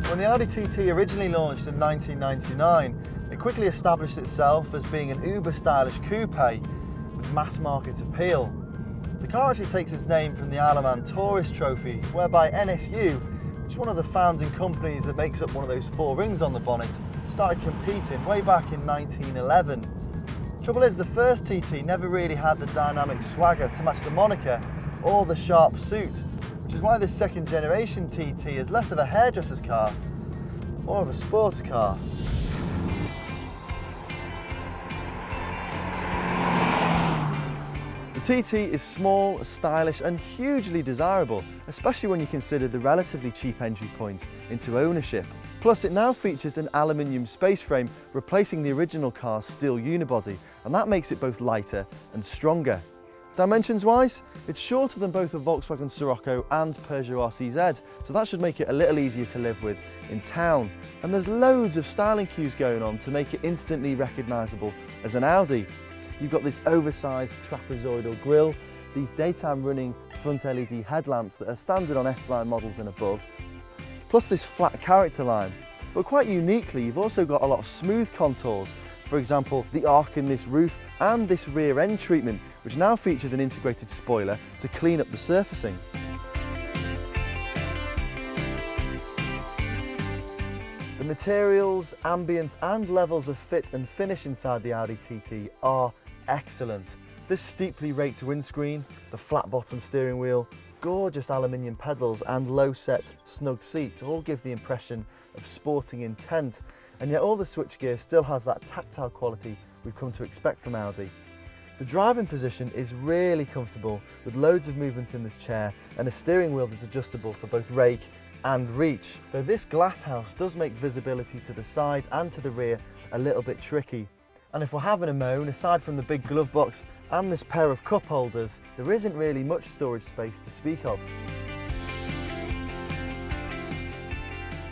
When the Audi TT originally launched in 1999, it quickly established itself as being an uber-stylish coupe with mass-market appeal. The car actually takes its name from the Isle of Man Tourist Trophy, whereby NSU, which is one of the founding companies that makes up one of those four rings on the bonnet, started competing way back in 1911. Trouble is, the first TT never really had the dynamic swagger to match the moniker or the sharp suit, which is why this second generation TT is less of a hairdresser's car, more of a sports car. The TT is small, stylish and hugely desirable, especially when you consider the relatively cheap entry point into ownership. Plus, it now features an aluminium space frame replacing the original car's steel unibody, and that makes it both lighter and stronger. Dimensions-wise, it's shorter than both the Volkswagen Scirocco and Peugeot RCZ, so that should make it a little easier to live with in town. And there's loads of styling cues going on to make it instantly recognisable as an Audi. You've got this oversized trapezoidal grille, these daytime running front LED headlamps that are standard on S-Line models and above, plus this flat character line. But quite uniquely, you've also got a lot of smooth contours. For example, the arc in this roof and this rear end treatment, which now features an integrated spoiler to clean up the surfacing. The materials, ambience and levels of fit and finish inside the Audi TT are excellent. This steeply raked windscreen, the flat bottom steering wheel, gorgeous aluminium pedals and low set snug seats all give the impression of sporting intent, and yet all the switchgear still has that tactile quality we've come to expect from Audi. The driving position is really comfortable with loads of movement in this chair and a steering wheel that's adjustable for both rake and reach. Though this glass house does make visibility to the side and to the rear a little bit tricky. And if we're having a moan, aside from the big glove box and this pair of cup holders, there isn't really much storage space to speak of.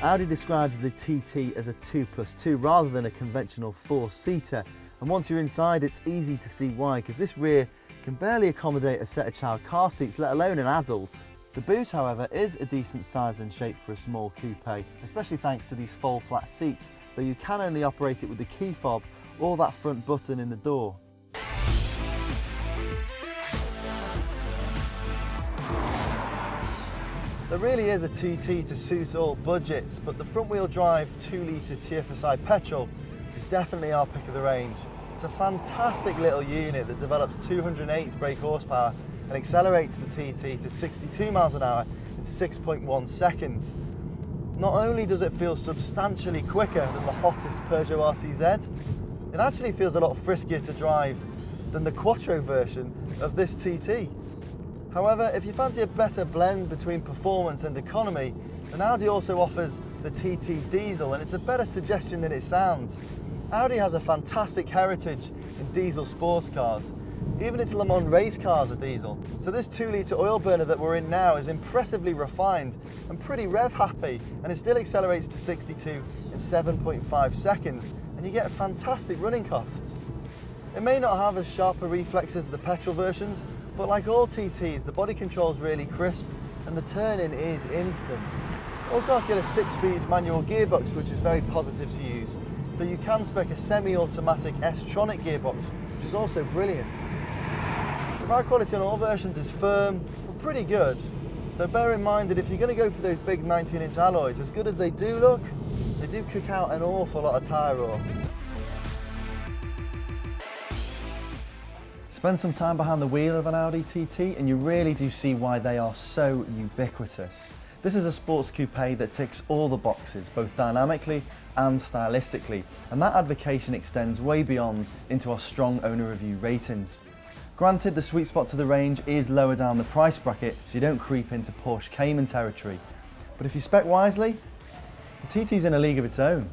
Audi describes the TT as a 2+2 rather than a conventional 4-seater. And once you're inside, it's easy to see why, because this rear can barely accommodate a set of child car seats, let alone an adult. The boot, however, is a decent size and shape for a small coupe, especially thanks to these full flat seats, though you can only operate it with the key fob or that front button in the door. There really is a TT to suit all budgets, but the front-wheel drive 2-litre TFSI petrol is definitely our pick of the range. It's a fantastic little unit that develops 208 brake horsepower and accelerates the TT to 62 miles an hour in 6.1 seconds. Not only does it feel substantially quicker than the hottest Peugeot RCZ, it actually feels a lot friskier to drive than the Quattro version of this TT. However, if you fancy a better blend between performance and economy, then Audi also offers the TT diesel, and it's a better suggestion than it sounds. Audi has a fantastic heritage in diesel sports cars. Even its Le Mans race cars are diesel. So this 2-litre oil burner that we're in now is impressively refined and pretty rev happy, and it still accelerates to 62 in 7.5 seconds, and you get fantastic running costs. It may not have as sharp a reflexes as the petrol versions, but like all TTs, the body control is really crisp and the turn-in is instant. All cars get a 6-speed manual gearbox, which is very positive to use, though you can spec a semi-automatic S-tronic gearbox, which is also brilliant. The ride quality on all versions is firm, but pretty good, though bear in mind that if you're going to go for those big 19-inch alloys, as good as they do look, they do kick out an awful lot of tyre roar. Spend some time behind the wheel of an Audi TT and you really do see why they are so ubiquitous. This is a sports coupe that ticks all the boxes, both dynamically and stylistically, and that advocation extends way beyond into our strong owner review ratings. Granted, the sweet spot to the range is lower down the price bracket, so you don't creep into Porsche Cayman territory. But if you spec wisely, the TT's in a league of its own.